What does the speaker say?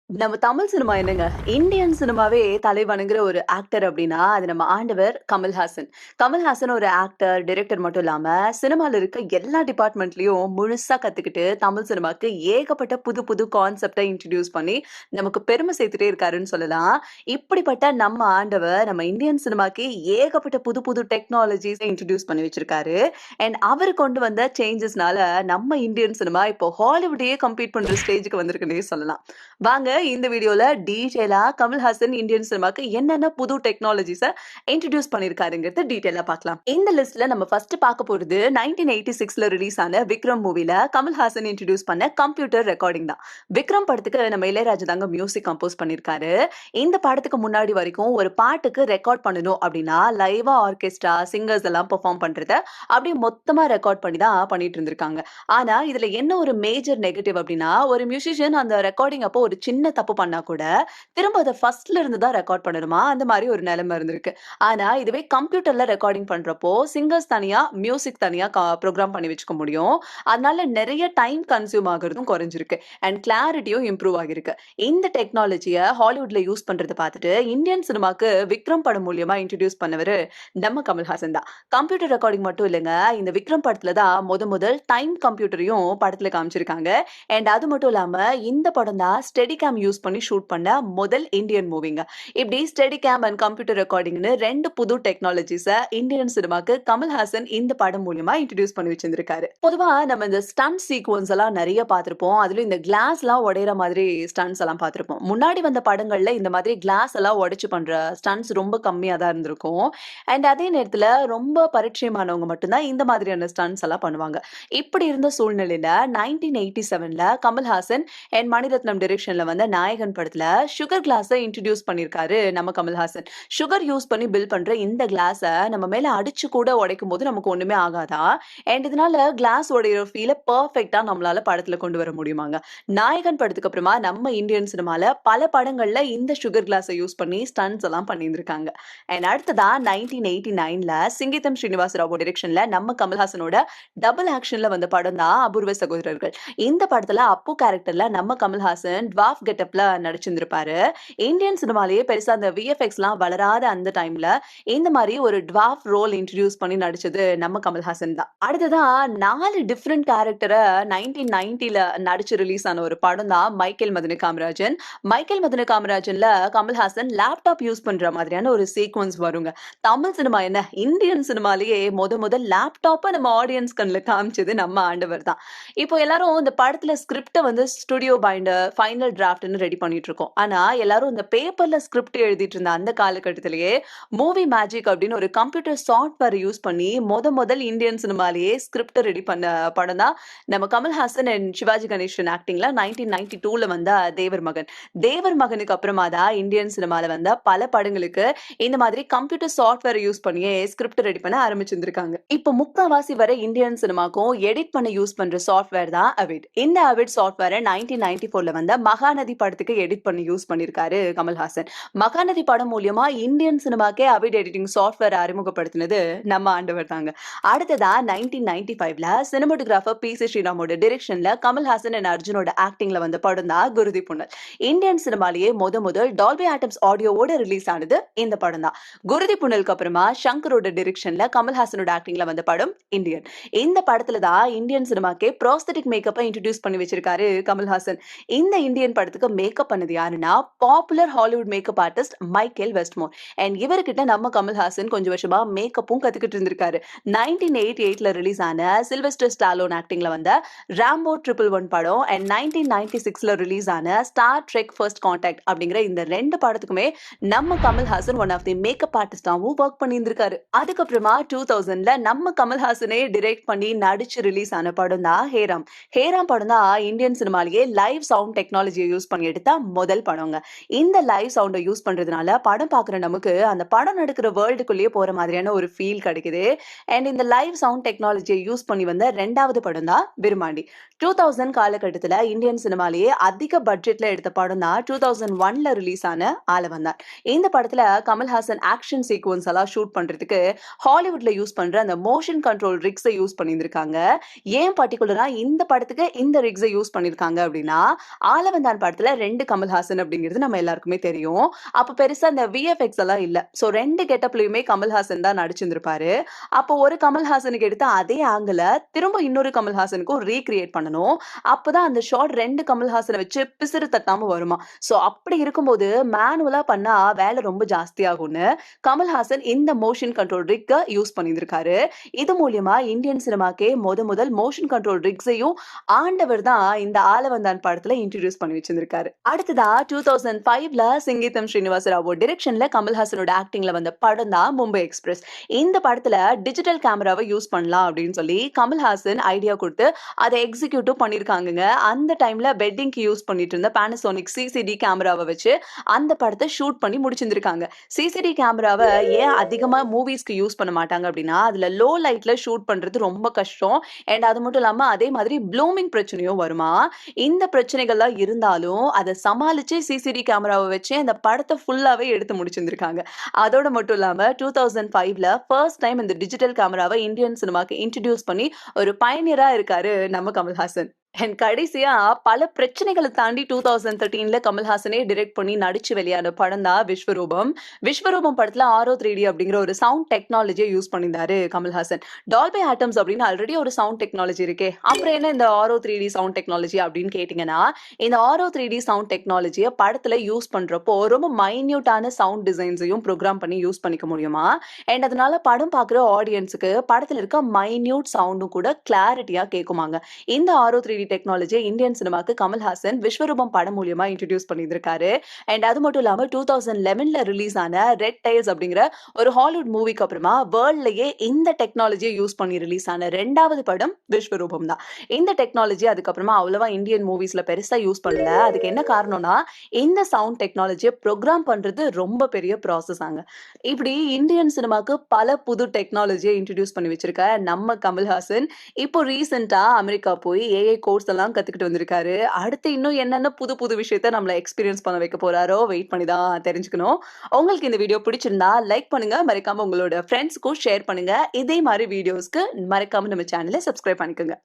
நம்ம தமிழ் சினிமா என்னங்க, இந்தியன் சினிமாவே தலைவணங்குற ஒரு ஆக்டர் அப்டின்னா, அது நம்ம ஆண்டவர் கமல்ஹாசன். கமல்ஹாசன் ஒரு ஆக்டர், டைரக்டர் மட்டும் இல்லாம, சினிமால இருக்க எல்லா டிபார்ட்மெண்ட்லயும் முழுசா கத்துக்கிட்டு, தமிழ் சினிமாக்கு ஏகப்பட்ட புது புது கான்செப்ட்ட இன்ட்ரோடியூஸ் பண்ணி, நமக்கு பெருமை சேர்த்துட்டே இருக்காருன்னு சொல்லலாம். இப்படிப்பட்ட நம்ம ஆண்டவர், நம்ம இந்தியன் சினிமாக்கு ஏகப்பட்ட புது புது டெக்னாலஜிஸ இன்ட்ரோடியூஸ் பண்ணி வச்சிருக்காரு. அண்ட் அவரு கொண்டு வந்த சேஞ்சஸ்னால, நம்ம இந்தியன் சினிமா இப்போ ஹாலிவுட்டையே கம்பீட் பண்ற ஸ்டேஜ்க்கு வந்திருக்குன்னே சொல்லலாம். வாங்க இந்த வீடியோல டீடைலா கமல்ஹாசன் இந்தியன் சினிமாக்கு என்னென்ன புது டெக்னாலஜிஸ இன்ட்ரோடியூஸ் பண்ணிருக்காருங்கிறத டீடைலா பார்க்கலாம். இந்த லிஸ்ட்ல நம்ம ஃபர்ஸ்ட் பார்க்க போறது 1986ல ரிலீஸ் ஆன விக்ரம் மூவில கமல்ஹாசன் இன்ட்ரோடியூஸ் பண்ண கம்ப்யூட்டர் ரெக்கார்டிங் தான். விக்ரம் படத்துக்கு நம்ம இளையராஜா தாங்க மியூசிக் கம்போஸ் பண்ணிருக்காரு. இந்த படத்துக்கு முன்னாடி வரைக்கும் ஒரு பாட்டுக்கு ரெக்கார்ட் பண்ணணும் அப்படின்னா லைவா ஆர்கெஸ்ட்ரா சிங்கர்ஸ் எல்லாம் பெர்ஃபார்ம் பண்றத அப்படியே மொத்தமா ரெக்கார்ட் பண்ணி தான் பண்ணிட்டு இருந்திருக்காங்க. ஆனா இதுல என்ன ஒரு மேஜர் நெகட்டிவ் அப்படின்னா ஒரு மியூசிஷியன் அந்த ரெக்கார்டிங் அப்போ ஒரு சின்ன தப்பு பண்ணா கூட திரும்ப அத ஃபர்ஸ்ட்ல இருந்து தான் ரெக்கார்ட் பண்ணணுமா அந்த மாதிரி ஒரு நிலைமை இருந்திருக்கு. ஆனா இதுவே கம்ப்யூட்டர்ல ரெக்கார்டிங் பண்றப்போ சிங்கர்ஸ் தனியா மியூசிக் தனியா ப்ரோக்ராம் பண்ணி வச்சுக்க முடியும். அதனால நிறைய டைம் கன்சியூம் ஆகுறதும் குறைஞ்சிருக்கு அண்ட் கிளாரிட்டியும் இம்ப்ரூவ் ஆகிருக்கு. இந்த டெக்னாலஜியை ஹாலிவுட்ல யூஸ் பண்றதை பார்த்துட்டு இந்தியன் சினிமாக்கு விக்ரம் படம் மூலியமா இன்ட்ரடியூஸ் பண்ணவரு நம்ம கமல்ஹாசன் தான். கம்ப்யூட்டர் ரெக்கார்டிங் மட்டும் இல்லைங்க, இந்த விக்ரம் படத்துல தான் முதல் டைம் கம்ப்யூட்டரையும் படத்துல காமிச்சிருக்காங்க. அண்ட் அது மட்டும் இல்லாம இந்த படம் தான் ஸ்டெடிகேம் யூஸ் பண்ணி ஷூட் பண்ண முதல் இந்தியன் மூவிங்க. இப்படி ஸ்டெடிகேம் அண்ட் கம்ப்யூட்டர் ரெக்கார்டிங்னு ரெண்டு புது டெக்னாலஜிஸ இந்தியன் சினிமாக்கு கமல்ஹாசன் இந்த படம் மூலியமா இன்ட்ரடியூஸ் பண்ணி வச்சிருந்திருக்காரு. பொதுவா நம்ம இந்த ஸ்டண்ட் சீக்வன்ஸ் எல்லாம் நிறைய பார்த்திருப்போம். அதுலயும் இந்த கிளாஸ் எல்லாம் உடையிற மாதிரி ஸ்டண்ட்ஸ் எல்லாம் பார்த்திருப்போம். முன்னாடி வந்த படங்கள்ல இந்த மாதிரி கிளாஸ் எல்லாம் உடைச்சு பண்ற ஸ்டண்ட்ஸ் ரொம்ப கம்மியா தான் இருந்திருக்கும். அண்ட் அதே நேரத்துல ரொம்ப பரிச்சயமானவங்க மட்டும்தான் இந்த மாதிரியான ஸ்டண்ட்ஸ் எல்லாம் பண்ணுவாங்க. இப்படி இருந்த சூழ்நிலையில 1987ல கமல்ஹாசன் அண்ட் மணிரத்னம் டைரக்ஷன்ல வந்த நாயகன் படத்துல சுகர் கிளாஸ இன்ட்ரோடியூஸ் பண்ணிருக்காரு நம்ம கமல்ஹாசன். சுகர் யூஸ் பண்ணி பில் பண்ற இந்த கிளாஸ நம்ம மேல அடிச்சு கூட உடைக்கும் போது நமக்கு ஒண்ணுமே ஆகாதா. அண்ட் இதனால கிளாஸ் உடையிற ஃபீல பெர்ஃபெக்ட்டா நம்மளால படத்துல கொண்டு வர முடியுமாங்க. நாயகன் படத்துக்கு அப்புறமா நம்ம இந்தியன் சினிமால பல படங்கள்ல இந்த சுகர் கிளாஸை யூஸ் பண்ணி ஸ்டண்ட்ஸ் எல்லாம் பண்ணியிருந்திருக்காங்க. அண்ட் அடுத்ததா 1989ல சிங்கிதம் ஸ்ரீனிவாச ராவ் டைரக்ஷன்ல நம்ம கமல்ஹாசனோட டபுள் ஆக்ஷன்ல வந்த படம் தான் அபூர்வ சகோதரர்கள். இந்த படத்துல அப்பு கேரக்டர்ல நம்ம கமல்ஹாசன் ட்வார்ஃப் கெட்டப்ல நடிச்சிருந்திருப்பாரு. இந்தியன் சினிமாலேயே பெருசா அந்த விஎஃப்எக்ஸ் எல்லாம் வளராத அந்த டைம்ல இந்த மாதிரி ஒரு ட்வார்ஃப் ரோல் இன்ட்ரடியூஸ் பண்ணி நடிச்சது நம்ம கமல்ஹாசன் தான். அடுத்ததா 4 டிஃபரெண்ட் கேரக்டரை 1990ல நடிச்சு ரிலீஸ் ஆன ஒரு படம் தான் மைக்கேல் மதன காமராஜன். மைக்கேல் மதன காமராஜன்ல கமல்ஹாசன் லேப்டாப் யூஸ் பண்ற மாதிரியான ஒரு சீக்வன்ஸ் வருங்க. தமிழ் சினிமா என்ன இந்தியன் சினிமாலேயே முதல் லேப்டாப்பை நம்ம ஆடியன்ஸ் கண்ணில் காமிச்சது நம்ம ஆண்டவர் தான். இப்போ எல்லாரும் இந்த படத்துல ஸ்கிரிப்ட வந்து ஸ்டுடியோ பைண்டர் ஃபைனல் டிராஃப்ட்னு ரெடி பண்ணிட்டு இருக்கோம். ஆனா எல்லாரும் இந்த பேப்பர்ல ஸ்கிரிப்ட் எழுதிட்டு இருந்த அந்த காலகட்டத்திலேயே மூவி மேஜிக் அப்படின்னு ஒரு கம்ப்யூட்டர் சாஃப்ட்வேர் யூஸ் பண்ணி முதல் இந்தியன் சினிமாலேயே ஸ்கிரிப்ட ரெடி பண்ண படம் தான் நம்ம கமல்ஹாசன் அண்ட் சிவாஜி கணேசன் ஆக்டிங்ல 1992ல வந்த தேவர் மகன். தேவர் மகனுக்கு அப்புறமா தான் இந்தியன் சினிமால வந்த பல படங்களுக்கு இந்த மாதிரி கம்ப்யூட்டர் சாஃப்ட்வேர் யூஸ் பண்ணியே ஸ்கிரிப்ட் ரெடி பண்ண ஆரம்பிச்சிருந்திருக்காங்க. இப்போ முக்காவாசி வர இந்தியன் சினிமாக்கும் எடிட் பண்ண யூஸ் பண்ற சாஃப்ட்வேர் தான் அவிட். இந்த அவிட் சாஃப்ட்வேரை 1994ல வந்த மகாநதி படத்துக்கு எடிட் பண்ணி யூஸ் பண்ணிருக்காரு கமல்ஹாசன். மகாநதி படம் மூலியமா இந்தியன் சினிமாக்கே அவிட் எடிட்டிங் சாஃப்ட்வேர் அறிமுகப்படுத்தினது நம்ம ஆண்டவர் தாங்க. அடுத்ததா 1995ல சினிமாட்டோகிராஃபர் பி சி ஸ்ரீராமோட டைரக்ஷன்ல கமல்ஹாசன் அண்ட் அர்ஜுனோட ஆக்டிங்ல வந்த படம் தான் குருதி புனல். இந்தியன் சினிமாலேயே முதல் டால்பி ஆட்டம்ஸ் ஆடியோவோட ரிலீஸ் ஆனது இந்த படம் தான். குருதி புனலுக்கு அப்புறமா சங்கரோட டைரக்ஷன்ல கமல்ஹாசனோட ஆக்டிங்ல வந்த படம் இந்தியன். இந்த படத்துல தான் இந்தியன் சினிமாக்கே ப்ராஸ்தட்டிக் மேக்கப்பை இன்ட்ரோடியூஸ் பண்ணி வச்சிருக்காரு கமல்ஹாசன். இந்த இந்தியன் படத்துக்கு மேக்கப் பண்ணது யாருன்னா popular Hollywood makeup artist Michael Westmore. And இவர்கிட்ட நம்ம கமல்ஹாசன் கொஞ்சம் வருஷமா மேக்கப்பும் கத்துக்கிட்டு இருந்திருக்காரு. 1988ல ரிலீஸ் ஆன சில்வெஸ்டர் ஸ்டாலோன் ஆக்டிங்ல வந்த ராம்போ 111 படம் அண்ட் 1996ல ரிலீஸ் ஆன ஸ்டார் ட்ரெக் ஃபர்ஸ்ட் கான்டாக்ட் அப்படிங்கிற இந்த ரெண்டு படத்துக்குமே நம்ம Kamal Haasan one of the makeup ஆர்டிஸ்டாவும் ஒர்க் பண்ணியிருந்திருக்காரு. அதுக்கப்புறமா 2000ல நம்ம கமல்ஹாசனே டிரெக்ட் பண்ணி நடிச்சு ரிலீஸ் ஆன படம் தான் ஹேராம். ஹேராம் படம் தான் இந்தியன் சினிமாலேயே லைவ் சவுண்ட் டெக்னாலஜியை யூஸ் பண்ணி எடுத்த முதல் படங்க. இந்த லைவ் சவுண்டை யூஸ் பண்றதுனால படம் பார்க்குற நமக்கு அந்த படம் நடக்கிற வேர்ல்டுக்குள்ளேயே போற மாதிரியான ஒரு ஃபீல் கிடைக்குது. அண்ட் இந்த லைவ் சவுண்ட் டெக்னாலஜியை யூஸ் பண்ணி வந்த ரெண்டாவது படம் தான் விருமாண்டி. 2000 காலகட்டத்துல இந்தியன் சினிமாலேயே அதிக பட்ஜெட்ல எடுத்த படம் தான் 2001ல ரிலீஸ் ஆன ஆளவந்தான். இந்த படத்துல கமல்ஹாசன் ஆக்ஷன் சீக்வன்ஸ் எல்லாம் ஷூட் பண்றதுக்கு ஹாலிவுட்ல யூஸ் பண்ற அந்த மோஷன் கண்ட்ரோல் ரிக்ஸை யூஸ் பண்ணியிருந்திருக்காங்க. ஏன் பர்டிகுலரா இந்த படத்துக்கு இந்த ரிக்ஸை யூஸ் பண்ணிருக்காங்க அப்படின்னா, ஆளவந்தான் படத்துல 2 கமல்ஹாசன் அப்படிங்கிறது நம்ம எல்லாருக்குமே தெரியும். அப்ப பெருசா அந்த விஎஃப்எக்ஸ் எல்லாம் இல்ல. சோ 2 கெட்டப்லயுமே கமல்ஹாசன் தான் நடிச்சிருந்திருப்பாரு. அப்போ ஒரு கமல்ஹாசனுக்கு எடுத்த அதே ஆங்கிள திரும்ப இன்னொரு கமல்ஹாசனுக்கும் ரீகிரியேட் பண்ணணும். அப்பதான் அந்த ஷாட் 2 கமல்ஹாசன வச்சு பிசிறு தட்டாம வருமா. சோ அப்படி இருக்கும்போது மேனுவலா பண்ணா வேலை ரொம்ப ஜாஸ்தியாகும்னு கமல்ஹாசன் இந்த மோஷன் கண்ட்ரோல் ரிக்க யூஸ் பண்ணியிருந்திருக்காரு. இது மூலியமா இந்தியன் சினிமாக்கே முதல் மோஷன் கண்ட்ரோல் ரிக்ஸையும் ஆண்டவர் தான் இந்த ஆளவந்தான் படத்துல இன்ட்ரோடியூஸ் பண்ணி வச்சிருந்திருக்காரு. அடுத்ததா 2005ல சிங்கீதம் ஸ்ரீனிவாசராவோ டிரெக்ஷன்ல கமல்ஹாசனோட ஆக்டிங்ல வந்த படம் தான் மும்பை எக்ஸ்பிரஸ். இந்த படத்துல டிஜிட்டல் கேமராவை யூஸ் பண்ணலாம் அப்படின்னு சொல்லி கமல்ஹாசன் ஐடியா கொடுத்து அதை எக்ஸிக்யூட்டிவ் பண்ணிருக்காங்க. அந்த டைம்ல வெட்டிங்க்கு யூஸ் பண்ணிட்டு இருந்த பானாசோனிக் சிசிடி கேமராவை வச்சு அந்த படத்தை ஷூட் பண்ணி முடிச்சிருக்காங்க. சிசிடி கேமராவை ஏன் அதிகமா மூவிஸ்க்கு யூஸ் பண்ண மாட்டாங்க அப்படின்னா, அதுல லோ லைட்ல ஷூட் பண்றது ரொம்ப கஷ்டம். அண்ட் அது மட்டும் இல்லாம அதே மாதிரி ப்ளூமிங் பிரச்சனையும் வருமா. இந்த பிரச்சனைகள்லாம் இருந்தாலும் அதை சமாளிச்சு சிசிடி கேமராவை வச்சு அந்த படத்தை ஃபுல்லாவே எடுத்து முடிச்சிருக்காங்க. அதோட மட்டும் இல்லாம 2005ல ஃபர்ஸ்ட் டைம் இந்த டிஜிட்டல் கேமராவை இந்தியன் சினிமாக்கு இன்ட்ரோடியூஸ் பண்ணி ஒரு பயனியரா இருக்காரு நம்ம கமல்ஹாசன். அண்ட் கடைசியா பல பிரச்சனைகளை தாண்டி 2013ல கமல்ஹாசனே டைரக்ட் பண்ணி நடிச்சு வெளியான படம் தான் விஸ்வரூபம். விஸ்வரூபம் படத்துல ஆரோ 3D அப்படிங்கிற ஒரு சவுண்ட் டெக்னாலஜியை யூஸ் பண்ணியிருந்தாரு கமல்ஹாசன். டால்பி ஆட்டம்ஸ் அப்படின்னு ஆல்ரெடி ஒரு சவுண்ட் டெக்னாலஜி இருக்கே, அப்புறம் என்ன இந்த ஆரோ 3D சவுண்ட் டெக்னாலஜி அப்படின்னு கேட்டீங்கன்னா, இந்த ஆரோ 3D சவுண்ட் டெக்னாலஜியை படத்துல யூஸ் பண்றப்போ ரொம்ப மைன்யூட்டான சவுண்ட் டிசைன்ஸையும் ப்ரோக்ராம் பண்ணி யூஸ் பண்ணிக்க முடியுமா. அண்ட் அதனால படம் பார்க்குற ஆடியன்ஸுக்கு படத்துல இருக்க மைன்யூட் சவுண்டும் கூட கிளாரிட்டியா கேட்குமாங்க. இந்த ஆரோ 3D டெக்னாலஜி இந்தியன் சினிமாக்கு கமல்ஹாசன் விஸ்வரூபம் படம் மூலியமா இன்ட்ரோடியூஸ் பண்ணியிருக்காரு. அண்ட் அது மட்டும் இல்லாம 2011ல ரிலீஸ் ஆன ரெட் டைல்ஸ் அப்படிங்கிற ஒரு ஹாலிவுட் மூவிக்கு அப்புறமா வேர்ல்ட்லயே இந்த டெக்னாலஜியை யூஸ் பண்ணி ரிலீஸ் ஆன 2வது படம் விஸ்வரூபம் தான். இந்த டெக்னாலஜி அதுக்கப்புறமா அவ்வளவா இந்தியன் மூவிஸ்ல பெருசா யூஸ் பண்ணல. அதுக்கு என்ன காரணம்னா, இந்த சவுண்ட் டெக்னாலஜியை ப்ரோக்ராம் பண்றது ரொம்ப பெரிய ப்ராசஸ் ஆங்க. இப்படி இந்தியன் சினிமாக்கு பல புது டெக்னாலஜியை இன்ட்ரோடியூஸ் பண்ணி வச்சிருக்க நம்ம கமல்ஹாசன் இப்போ ரீசெண்டா அமெரிக்கா போய் ஏஐ கோர்ஸ் எல்லாம் கத்துக்கிட்டு வந்திருக்காரு. அடுத்து இன்னும் என்னென்ன புது புது விஷயத்த நம்மள எக்ஸ்பீரியன்ஸ் பண்ண வைக்க போறாரோ வெயிட் பண்ணி தான் தெரிஞ்சுக்கணும். உங்களுக்கு இந்த வீடியோ பிடிச்சிருந்தா லைக் பண்ணுங்க, மறக்காம உங்களோட ஃப்ரெண்ட்ஸ்க்கும் ஷேர் பண்ணுங்க. இதே மாதிரி வீடியோஸ்க்கு மறக்காம நம்ம சேனலை சப்ஸ்கிரைப் பண்ணிக்கோங்க.